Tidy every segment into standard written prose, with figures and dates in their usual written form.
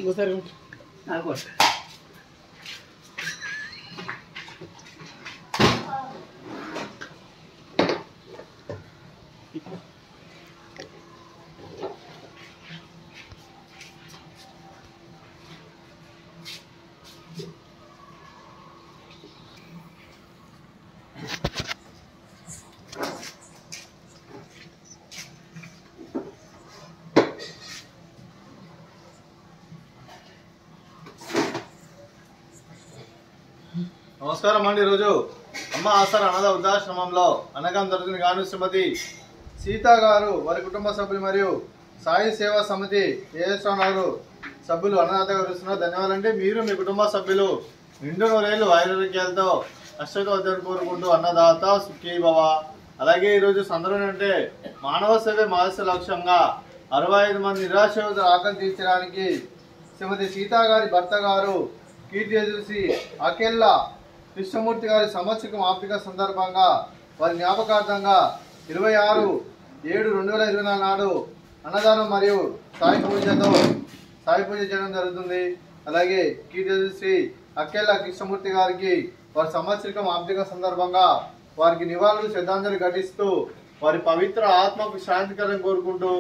నమస్కారం అండి. ఈరోజు అమ్మ ఆసర అనాథ వృద్ధాశ్రమంలో అనగం దొరికిన గాను శ్రీమతి సీతా గారు వారి కుటుంబ సభ్యులు మరియు సాయి సేవా సమితి ఏఎస్ఆర్ నగర్ సభ్యులు అన్నదాతగా వివరిస్తున్నారు. ధన్యవాదాలండి. మీరు మీ కుటుంబ సభ్యులు నిండు నూరేళ్లు ఆయుర్వేదాలతో అష్టోత్తరం కోరుకుంటూ అన్నదాత సుఖీ భవ. అలాగే ఈరోజు సందర్భం అంటే మానవ సేవే మహస్య లక్ష్యంగా 65 మంది నిరాశ్రయుల ఆకలి తీర్చడానికి శ్రీమతి సీతా గారి భర్త గారు కీర్తి అకెల్లా కృష్ణమూర్తి గారి సంవత్సరం ఆపిక సందర్భంగా వారి జ్ఞాపకార్థంగా 26/7/2024 నాడు అన్నదానం మరియు సాయి పూజ చేయడం జరుగుతుంది. అలాగే కీర్తి అకెల్లా కృష్ణమూర్తి గారికి వారి సంవత్సరం ఆపిక సందర్భంగా వారికి నివాళులు శ్రద్ధాంజలి ఘటిస్తూ వారి పవిత్ర ఆత్మకు శాంతికరం కోరుకుంటూ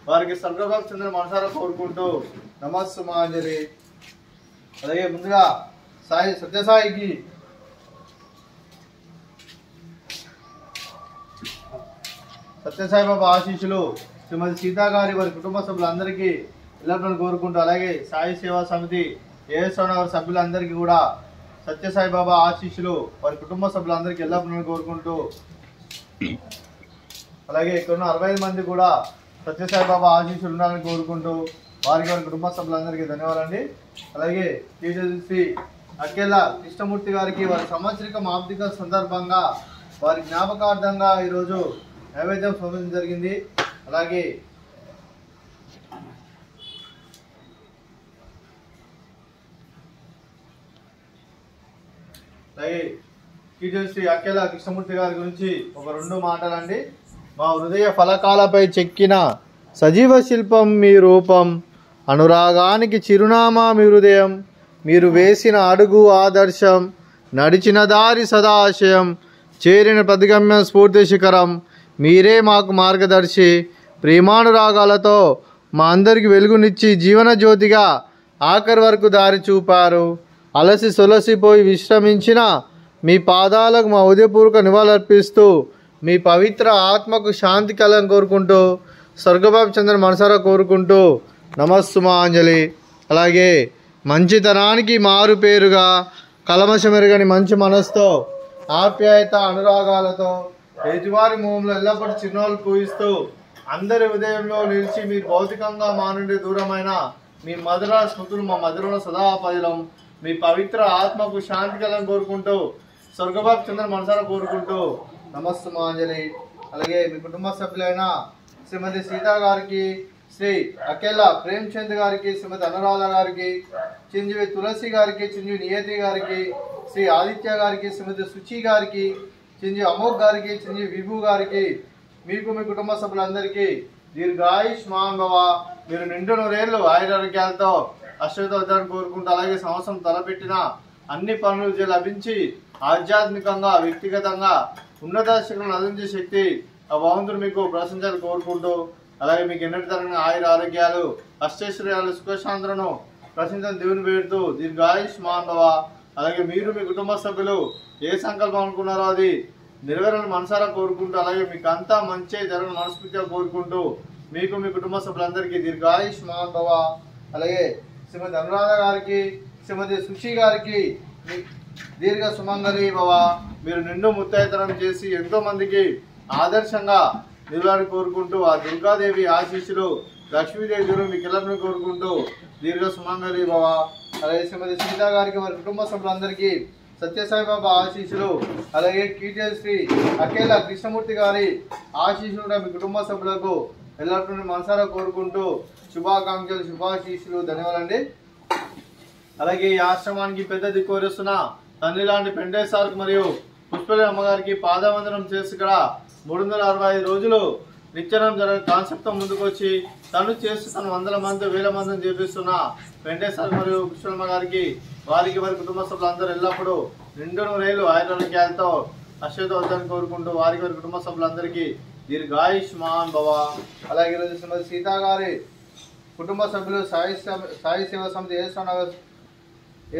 వారికి స్వర్గభాగం చెందిన మనసారా కోరుకుంటూ నమస్సుమాంజలి. అలాగే ముందుగా సత్యసాయికి సత్యసాయిబాబా ఆశీస్సులు శ్రీమతి సీతా గారి వారి కుటుంబ సభ్యులందరికీ ఎల్లప్పుడూ కోరుకుంటూ, అలాగే సాయి సేవా సమితి ఏఎస్ఆర్ నగర్ సభ్యులందరికీ కూడా సత్యసాయిబాబా ఆశీస్సులు వారి కుటుంబ సభ్యులందరికీ ఎల్లప్పుడూ కోరుకుంటూ, అలాగే ఇక్కడ ఉన్న 65 మంది కూడా సత్యసాయిబాబా ఆశీస్సులు ఉండాలని కోరుకుంటూ వారి కుటుంబ సభ్యులందరికీ ధన్యవాదాలండి. అలాగే శ్రీ అకెల్లా కృష్ణమూర్తి గారికి వారి సంవత్సరిక ఆర్థిక సందర్భంగా వారి జ్ఞాపకార్థంగా ఈరోజు నైవేద్యం సమర్పించడం జరిగింది. అలాగే శ్రీ అకెల్లా కృష్ణమూర్తి గారి గురించి ఒక 2 మాటలండి. మా హృదయ ఫలకాలపై చెక్కిన సజీవ శిల్పం మీ రూపం, అనురాగానికి చిరునామా మీ హృదయం, మీరు వేసిన అడుగు ఆదర్శం, నడిచిన దారి సదాశయం, చేరిన ప్రతిగమ్య స్ఫూర్తి శిఖరం, మీరే మాకు మార్గదర్శి. ప్రేమానురాగాలతో మా అందరికి వెలుగునిచ్చి జీవన జ్యోతిగా ఆఖరి వరకు దారి చూపారు. అలసి సొలసిపోయి విశ్రమించిన మీ పాదాలకు మా ఉదయపూర్వక నివాళులర్పిస్తూ మీ పవిత్ర ఆత్మకు శాంతి కలను కోరుకుంటూ స్వర్గభాగం చెందిన మనసారా కోరుకుంటూ నమస్సుమాంజలి. అలాగే మంచితనానికి మారు పేరుగా కలమషమెరుగని మంచి మనసుతో ఆప్యాయత అనురాగాలతో ఎదుటివారి మోహంలో ఎల్లప్పుడూ చిరునవ్వులు పూయిస్తూ అందరి ఉదయంలో నిలిచి మీరు భౌతికంగా మా నుండి దూరమైన మీ మధుర స్మృతులు మా మధురంలో సదా పదిలం. మీ పవిత్ర ఆత్మకు శాంతి కలను కోరుకుంటూ స్వర్గభాగం చెందిన మనసారా కోరుకుంటూ నమస్సుమాంజలి. అలాగే మీ కుటుంబ సభ్యులైన శ్రీమతి సీతా గారికి, శ్రీ అకెల్లా ప్రేమ్చంద్ గారికి, శ్రీమతి అనురాధ గారికి, చిరంజీవి తులసి గారికి, చిరంజీవి నియతి గారికి, శ్రీ ఆదిత్య గారికి, శ్రీమతి సుచి గారికి, చిరంజీవి అమోక్ గారికి, చిరంజీవి విభు గారికి, మీకు మీ కుటుంబ సభ్యులందరికీ దీర్ఘాయుష్మాన్ భవ. మీరు నిండు నూరేళ్లు ఆయురారోగ్యాలతో అశ్వతోద్ధాన్ని కోరుకుంటూ, అలాగే సంవత్సరం తలపెట్టిన అన్ని పనులు లభించి ఆధ్యాత్మికంగా వ్యక్తిగతంగా ఉన్నత శిఖరాలను అందించే శక్తి ఆ భగవంతుడు మీకు ప్రశంసలు కోరుకుంటూ, అలాగే మీకు ఎన్నటి తరగని ఆయుర ఆరోగ్యాలు అష్టైశ్వర్యాలు సుఖశాంతులను ప్రశంసలు దేవుని పేరుతూ దీర్ఘాయుష్మాన్ భవ. అలాగే మీరు మీ కుటుంబ సభ్యులు ఏ సంకల్పం అనుకున్నారో అది నెరవేరాలని మనసారా కోరుకుంటూ, అలాగే మీకు అంతా మంచి జరగని మనస్ఫూర్తిగా కోరుకుంటూ మీకు మీ కుటుంబ సభ్యులందరికీ దీర్ఘాయుష్మాన్ భవ. అలాగే శ్రీమతి అనురాధ గారికి, శ్రీమతి సుచి గారికి దీర్ఘ సుమంగళి భవ. మీరు నిండు ముత్తైతనం చేసి ఎంతో మందికి ఆదర్శంగా నిలవాలని కోరుకుంటూ ఆ దుర్గాదేవి ఆశీస్సులు లక్ష్మీదేవి గురు మీకు ఎల్లరిని కోరుకుంటూ దీర్ఘ సుమంగళి భవ. అలాగే శ్రీమతి సీతా గారికి వారి కుటుంబ సభ్యులందరికీ సత్యసాయిబాబా ఆశీస్సులు, అలాగే శ్రీ అకెల్లా కృష్ణమూర్తి గారి ఆశీస్సులు మీ కుటుంబ సభ్యులకు ఎల్లరిని మనసారా కోరుకుంటూ శుభాకాంక్షలు శుభాశీస్సులు. ధన్యవాదాలండి. అలాగే ఈ ఆశ్రమానికి పెద్ద దిక్కువరుస్తున్న తండ్రి లాంటి పెండేశ్వరకు మరియు పుష్పల అమ్మగారికి పాదవందనం చేసి ఇక్కడ 365 రోజులు నిత్యానం జరిగే కాన్సెప్ట్తో ముందుకు వచ్చి తను చేస్తూ తను వందల మంది వేల మందిని చేపిస్తున్న వెంకటేశ్వర మరియు కృష్ణమ్మ గారికి వారికి వారి కుటుంబ సభ్యులందరూ ఎల్లప్పుడూ నిండు నూరేళ్ళు ఆయుర్వేదాలతో అశ్వతోద్ధాన్ని కోరుకుంటూ వారికి వారి కుటుంబ సభ్యులందరికీ దీర్ఘాయుష్మాన్ భవ. అలాగే ఈరోజు శ్రీమతి సీతా గారి కుటుంబ సభ్యులు సాయి సేవా సమితి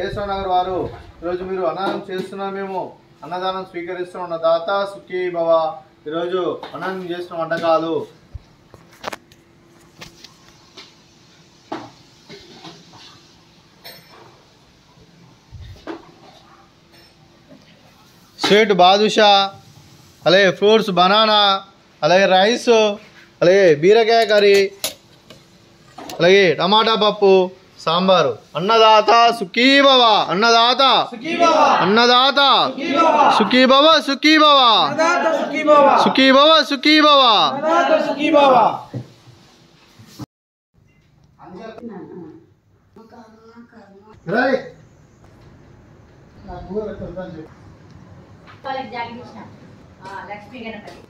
ఏసవ నగర్ వారు ఈరోజు మీరు అన్నదానం చేస్తున్నారు. మేము అన్నదానం స్వీకరిస్తున్న దాత సుఖీ భవ. ఈరోజు అన్నదానం చేస్తున్న వంటకాలు స్వీట్ బాదుషా, అలాగే ఫ్రూట్స్ బనానా, అలాగే రైస్, అలాగే బీరకాయ కర్రీ, అలాగే టమాటా పప్పు, సాంబారు. అన్నదాత సుఖీ భవ, అన్నదాత అన్నదాత సుఖీ భవ, సుఖీ భవ, సుఖీ భవ, సుఖీ భవ. లక్ష్మీ గణపతి